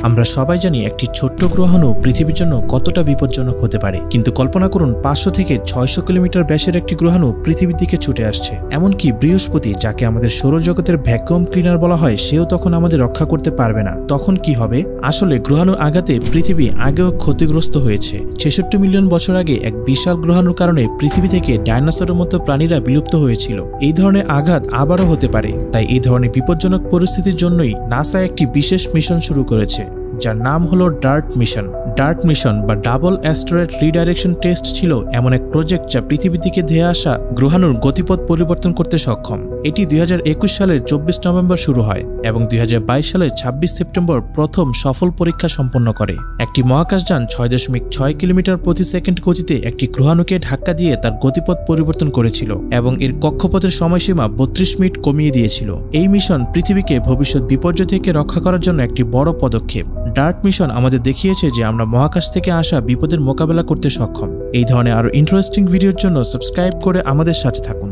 আমরা সবাই জানি একটি ছোট্ট গ্রহাণু পৃথিবীর জন্য কতটা বিপজ্জনক হতে পারে, কিন্তু কল্পনা করুন 500 থেকে 600 কিলোমিটার ব্যাসের একটি গ্রহাণু পৃথিবীর দিকে ছুটে আসছে। এমনকি বৃহস্পতি, যাকে আমাদের সৌরজগতের ভ্যাকুয়াম ক্লিনার বলা হয়, সেও তখন আমাদের রক্ষা করতে পারবে না। তখন কি হবে? আসলে গ্রহাণুর আঘাতে পৃথিবী আগেও ক্ষতিগ্রস্ত হয়েছে। 66 মিলিয়ন বছর আগে এক বিশাল গ্রহাণুর কারণে পৃথিবী থেকে ডাইনোসরের মতো প্রাণীরা বিলুপ্ত হয়েছিল। এই ধরনের আঘাত আবারও হতে পারে। তাই এই ধরনের বিপজ্জনক পরিস্থিতির জন্যই নাসা একটি বিশেষ মিশন শুরু করেছে, যার নাম হলো ডার্ট মিশন। ডার্ট মিশন বা ডাবল অ্যাস্টেরয়েড রিডাইরেকশন টেস্ট ছিল এমন এক প্রজেক্ট যা পৃথিবীর দিকে ধেয়ে আসা গ্রহাণুর গতিপথ পরিবর্তন করতে সক্ষম। এটি 2021 সালের 24 নভেম্বর শুরু হয় এবং 2022 সালের 26 সেপ্টেম্বর প্রথম সফল পরীক্ষা সম্পন্ন করে। একটি মহাকাশযান 6.6 কিলোমিটার প্রতি সেকেন্ড গতিতে একটি গ্রহাণুকে ধাক্কা দিয়ে তার গতিপথ পরিবর্তন করেছিল এবং এর কক্ষপথের সময়সীমা 32 মিনিট কমিয়ে দিয়েছিল। এই মিশন পৃথিবীকে ভবিষ্যৎ বিপর্যয় থেকে রক্ষা করার জন্য একটি বড় পদক্ষেপ। ডার্ট মিশন আমাদের দেখিয়েছে যে আমরা মহাকাশ থেকে আসা বিপদের মোকাবেলা করতে সক্ষম। এই ধরনের আরো ইন্টারেস্টিং ভিডিওর জন্য সাবস্ক্রাইব করে আমাদের সাথে থাকুন।